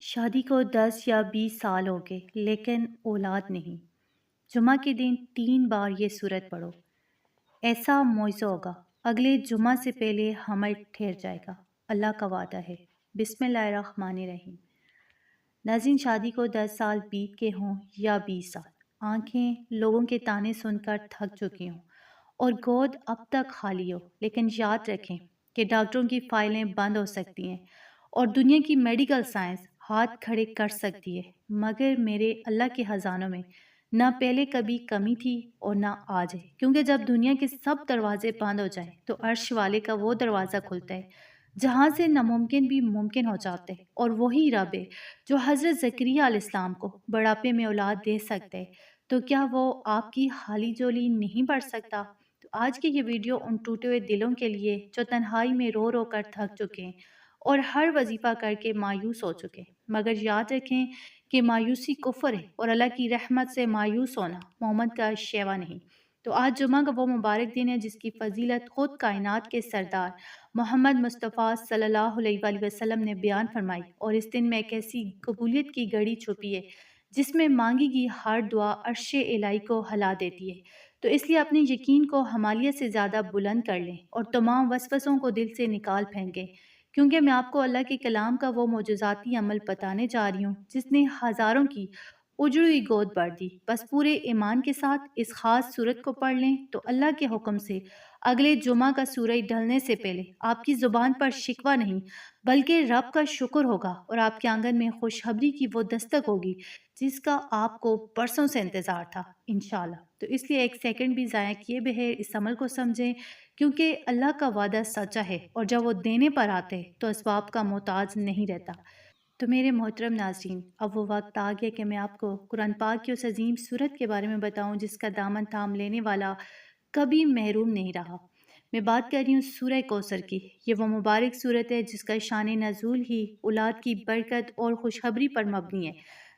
شادی کو 10 یا 20 سال ہو گئے لیکن اولاد نہیں۔ جمعہ کے دن 3 بار یہ سورت پڑھو، ایسا معجزہ ہوگا، اگلے جمعہ سے پہلے حمل ٹھہر جائے گا، اللہ کا وعدہ ہے۔ بسم اللہ الرحمن الرحیم۔ ناظرین، شادی کو 10 سال بیت کے ہوں یا 20 سال، آنکھیں لوگوں کے تانے سن کر تھک چکی ہوں اور گود اب تک خالی ہو، لیکن یاد رکھیں کہ ڈاکٹروں کی فائلیں بند ہو سکتی ہیں اور دنیا کی میڈیکل سائنس ہاتھ کھڑے کر سکتی ہے، مگر میرے اللہ کے خزانوں میں نہ پہلے کبھی کمی تھی اور نہ آج ہے، کیونکہ جب دنیا کے سب دروازے بند ہو جائیں تو عرش والے کا وہ دروازہ کھلتا ہے جہاں سے ناممکن بھی ممکن ہو جاتے ہیں، اور وہی رب ہے جو حضرت زکریا علیہ السلام کو بڑھاپے میں اولاد دے سکتے ہیں، تو کیا وہ آپ کی حالی جولی نہیں بڑھ سکتا؟ تو آج کی یہ ویڈیو ان ٹوٹے ہوئے دلوں کے لیے جو تنہائی میں رو رو کر تھک چکے ہیں اور ہر وظیفہ کر کے مایوس ہو چکے ہیں، مگر یاد رکھیں کہ مایوسی کفر ہے اور اللہ کی رحمت سے مایوس ہونا مومن کا شیوا نہیں۔ تو آج جمعہ کا وہ مبارک دن ہے جس کی فضیلت خود کائنات کے سردار محمد مصطفیٰ صلی اللہ علیہ وآلہ وسلم نے بیان فرمائی، اور اس دن میں ایک ایسی قبولیت کی گھڑی چھپی ہے جس میں مانگی گی ہر دعا عرش الہی کو ہلا دیتی ہے۔ تو اس لیے اپنے یقین کو ہمالیہ سے زیادہ بلند کر لیں اور تمام وسوسوں کو دل سے نکال پھینکیں، کیونکہ میں آپ کو اللہ کے کلام کا وہ معجزاتی عمل بتانے جا رہی ہوں جس نے ہزاروں کی اجڑی ہوئی گود بھر دی۔ بس پورے ایمان کے ساتھ اس خاص سورت کو پڑھ لیں تو اللہ کے حکم سے اگلے جمعہ کا سورج ڈھلنے سے پہلے آپ کی زبان پر شکوہ نہیں بلکہ رب کا شکر ہوگا، اور آپ کے آنگن میں خوشخبری کی وہ دستک ہوگی جس کا آپ کو برسوں سے انتظار تھا انشاءاللہ۔ تو اس لیے ایک سیکنڈ بھی ضائع کیے بغیر اس عمل کو سمجھیں، کیونکہ اللہ کا وعدہ سچا ہے اور جب وہ دینے پر آتے ہیں تو اسباب کا محتاج نہیں رہتا۔ تو میرے محترم ناظرین، اب وہ وقت آ گیا کہ میں آپ کو قرآن پاک کی اس عظیم سورت کے بارے میں بتاؤں جس کا دامن تھام لینے والا کبھی محروم نہیں رہا۔ میں بات کر رہی ہوں سورہ کوثر کی۔ یہ وہ مبارک سورت ہے جس کا شان نزول ہی اولاد کی برکت اور خوشخبری پر مبنی ہے۔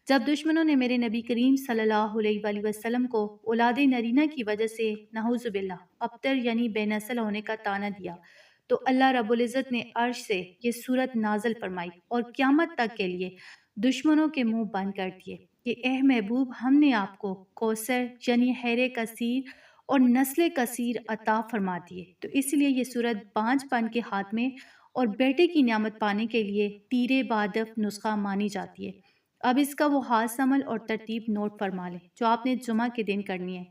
جب دشمنوں نے میرے نبی کریم صلی اللہ علیہ وآلہ وسلم کو اولاد نرینہ کی وجہ سے نعوذ باللہ ابتر یعنی بے نسل ہونے کا طعنہ دیا، تو اللہ رب العزت نے عرش سے یہ سورت نازل فرمائی اور قیامت تک کے لیے دشمنوں کے منہ بند کر دیے کہ اے محبوب، ہم نے آپ کو کوثر یعنی حیر کثیر اور نسل کثیر عطا فرما دیے۔ تو اس لیے یہ سورت بانجھ پن کے خاتمے اور بیٹے کی نعمت پانے کے لیے تیر بادف نسخہ مانی جاتی ہے۔ اب اس کا وہ خاص عمل اور ترتیب نوٹ فرما لیں جو آپ نے جمعہ کے دن کرنی ہے،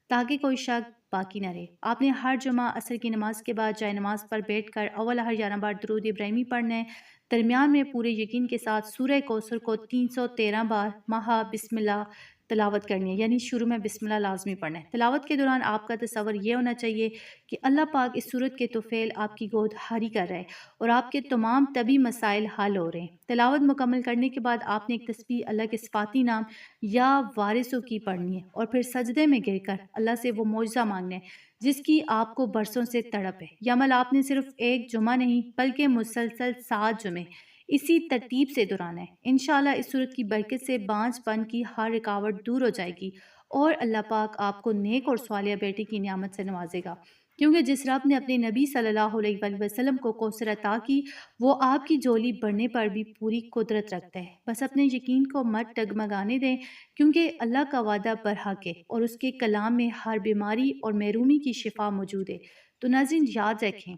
تاکہ کوئی شک باقی نہ رہے۔ آپ نے ہر جمعہ عصر کی نماز کے بعد جائے نماز پر بیٹھ کر اول ہر 11 بار درود ابراہیمی پڑھنا ہے، درمیان میں پورے یقین کے ساتھ سورہ کوثر کو 313 بار مہا بسم اللہ تلاوت کرنی ہے، یعنی شروع میں بسم اللہ لازمی پڑھنا ہے۔ تلاوت کے دوران آپ کا تصور یہ ہونا چاہیے کہ اللہ پاک اس سورت کے طفیل آپ کی گود حاری کر رہے ہیں اور آپ کے تمام طبی مسائل حل ہو رہے ہیں۔ تلاوت مکمل کرنے کے بعد آپ نے ایک تسبیح اللہ کے صفاتی نام یا وارثوں کی پڑھنی ہے اور پھر سجدے میں گر کر اللہ سے وہ معجزہ مانگنا ہے جس کی آپ کو برسوں سے تڑپ ہے۔ یہ عمل آپ نے صرف ایک جمعہ نہیں بلکہ مسلسل 7 جمعے اسی ترتیب سے دہرانا ہے۔ انشاءاللہ اس صورت کی برکت سے بانجھ پن کی ہر رکاوٹ دور ہو جائے گی اور اللہ پاک آپ کو نیک اور صالحہ بیٹے کی نعمت سے نوازے گا، کیونکہ جس رب نے اپنے نبی صلی اللہ علیہ وآلہ وسلم کو کوثر عطا کی وہ آپ کی جولی بڑھنے پر بھی پوری قدرت رکھتا ہے۔ بس اپنے یقین کو مت ڈگمگانے دیں، کیونکہ اللہ کا وعدہ برحق ہے اور اس کے کلام میں ہر بیماری اور محرومی کی شفا موجود ہے۔ تو ناظرین، یاد رکھیں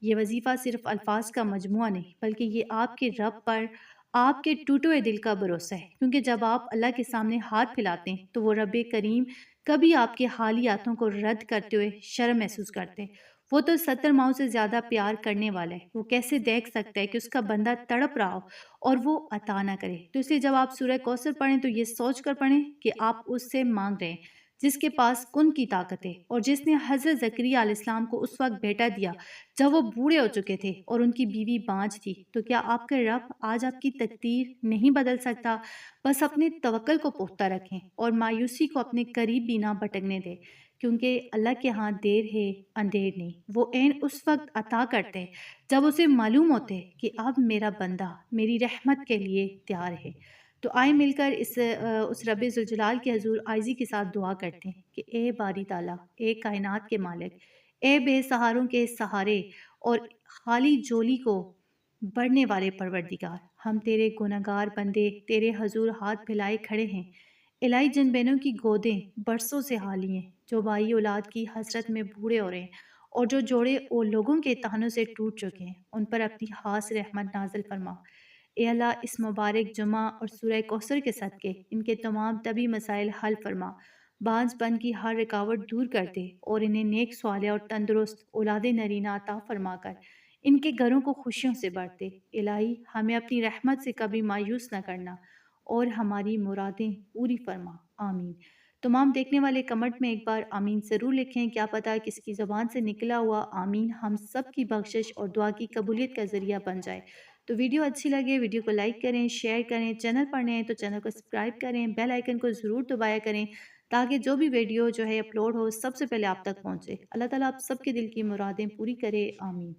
یہ وظیفہ صرف الفاظ کا مجموعہ نہیں بلکہ یہ آپ کے رب پر آپ کے ٹوٹے ہوئے دل کا بھروسہ ہے، کیونکہ جب آپ اللہ کے سامنے ہاتھ پھیلاتے ہیں تو وہ رب کریم کبھی آپ کے حالی ہاتھوں کو رد کرتے ہوئے شرم محسوس کرتے ہیں۔ وہ تو 70 ماؤں سے زیادہ پیار کرنے والا ہے، وہ کیسے دیکھ سکتا ہے کہ اس کا بندہ تڑپ رہا ہو اور وہ عطا نہ کرے؟ تو اس لیے جب آپ سورہ کوثر پڑھیں تو یہ سوچ کر پڑھیں کہ آپ اس سے مانگ رہے ہیں جس کے پاس کن کی طاقت ہے اور جس نے حضرت زکریا علیہ السلام کو اس وقت بیٹا دیا جب وہ بوڑھے ہو چکے تھے اور ان کی بیوی بانجھ تھی۔ تو کیا آپ کا رب آج آپ کی تقدیر نہیں بدل سکتا؟ بس اپنے توکل کو پختہ رکھیں اور مایوسی کو اپنے قریب بھی نہ بھٹکنے دیں، کیونکہ اللہ کے ہاں دیر ہے اندھیر نہیں۔ وہ عین اس وقت عطا کرتے ہیں جب اسے معلوم ہوتے کہ اب میرا بندہ میری رحمت کے لیے تیار ہے۔ تو آئے مل کر اس رب ذوالجلال کے حضور عاجزی کے ساتھ دعا کرتے ہیں کہ اے باری تعالیٰ، اے کائنات کے مالک، اے بے سہاروں کے سہارے اور خالی جولی کو بڑھنے والے پروردگار، ہم تیرے گنہگار بندے تیرے حضور ہاتھ پھیلائے کھڑے ہیں۔ الہی جن بہنوں کی گودیں برسوں سے خالی ہیں، جو بھائی اولاد کی حسرت میں بوڑھے ہو رہے ہیں اور جو جوڑے اور لوگوں کے طعنوں سے ٹوٹ چکے ہیں، ان پر اپنی خاص رحمت نازل فرما۔ اے اللہ، اس مبارک جمعہ اور سورہ کوثر کے صدقے ان کے تمام طبی مسائل حل فرما، بانجھ پن کی ہر رکاوٹ دور کر دے اور انہیں نیک صالح اور تندرست اولاد نرینہ عطا فرما کر ان کے گھروں کو خوشیوں سے بھر دے۔ الہی، ہمیں اپنی رحمت سے کبھی مایوس نہ کرنا اور ہماری مرادیں پوری فرما، آمین۔ تمام دیکھنے والے کمنٹ میں ایک بار آمین ضرور لکھیں، کیا پتہ کس کی زبان سے نکلا ہوا آمین ہم سب کی بخشش اور دعا کی قبولیت کا ذریعہ بن جائے۔ تو ویڈیو اچھی لگے ویڈیو کو لائک کریں، شیئر کریں، چینل پر نئے ہیں تو چینل کو سبسکرائب کریں، بیل آئیکن کو ضرور دبایا کریں تاکہ جو بھی ویڈیو اپلوڈ ہو سب سے پہلے آپ تک پہنچے۔ اللہ تعالیٰ آپ سب کے دل کی مرادیں پوری کرے، آمین۔